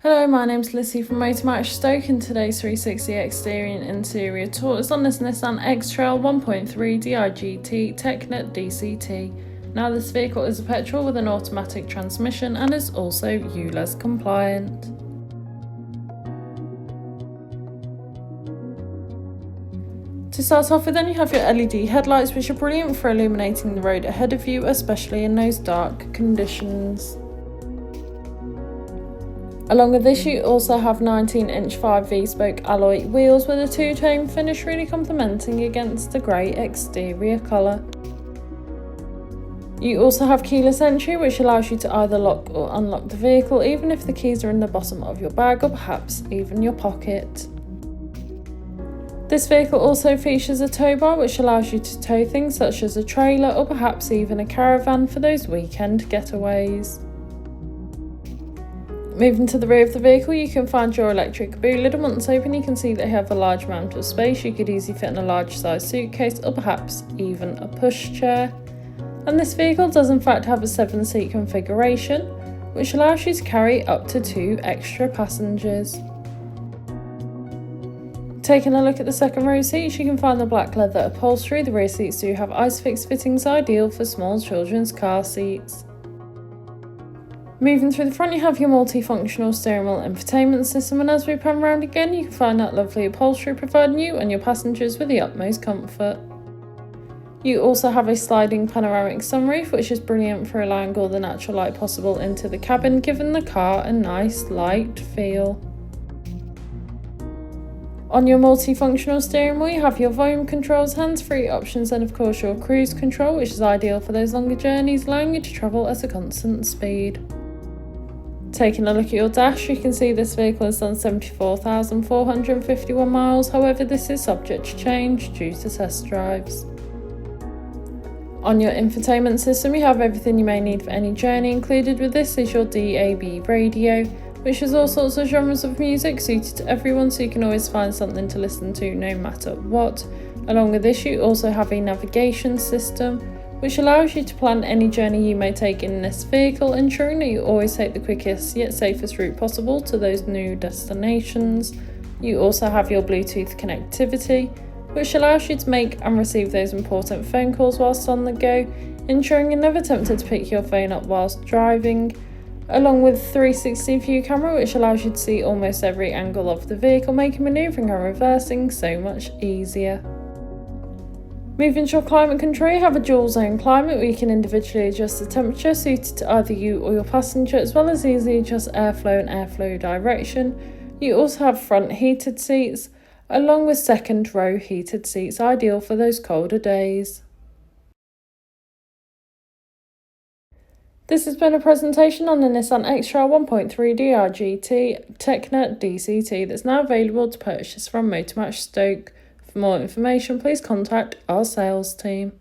Hello, my name's Lizzie from Motor Match Stoke, and today's 360 exterior and interior tour is on this Nissan X-Trail 1.3 DIG-T Tekna DCT. Now, this vehicle is a petrol with an automatic transmission and is also ULEZ compliant. To start off with, then you have your LED headlights, which are brilliant for illuminating the road ahead of you, especially in those dark conditions. Along with this, you also have 19-inch 5V spoke alloy wheels with a two-tone finish, really complementing against the grey exterior colour. You also have keyless entry, which allows you to either lock or unlock the vehicle, even if the keys are in the bottom of your bag or perhaps even your pocket. This vehicle also features a tow bar, which allows you to tow things such as a trailer or perhaps even a caravan for those weekend getaways. Moving to the rear of the vehicle, you can find your electric boot lid, and once open you can see they have a large amount of space. You could easily fit in a large size suitcase or perhaps even a pushchair. And this vehicle does in fact have a 7-seat configuration, which allows you to carry up to 2 extra passengers. Taking a look at the second row seats, you can find the black leather upholstery. The rear seats do have ISOFIX fittings, ideal for small children's car seats. Moving through the front, you have your multifunctional steering wheel infotainment system, and as we pan around again, you can find that lovely upholstery providing you and your passengers with the utmost comfort. You also have a sliding panoramic sunroof, which is brilliant for allowing all the natural light possible into the cabin, giving the car a nice light feel. On your multifunctional steering wheel, you have your volume controls, hands-free options, and of course your cruise control, which is ideal for those longer journeys, allowing you to travel at a constant speed. Taking a look at your dash, you can see this vehicle has done 74,451 miles, however this is subject to change due to test drives. On your infotainment system, you have everything you may need for any journey. Included with this is your DAB radio, which has all sorts of genres of music suited to everyone, so you can always find something to listen to no matter what. Along with this, you also have a navigation system, which allows you to plan any journey you may take in this vehicle, ensuring that you always take the quickest yet safest route possible to those new destinations. You also have your Bluetooth connectivity, which allows you to make and receive those important phone calls whilst on the go, ensuring you're never tempted to pick your phone up whilst driving. Along with 360 view camera, which allows you to see almost every angle of the vehicle, making manoeuvring and reversing so much easier. Moving to your climate control, you have a dual zone climate where you can individually adjust the temperature suited to either you or your passenger, as well as easily adjust airflow and airflow direction. You also have front heated seats, along with second row heated seats, ideal for those colder days. This has been a presentation on the Nissan X-Trail 1.3 DIG-T Tekna DCT that's now available to purchase from Motor Match Stoke. For more information, please contact our sales team.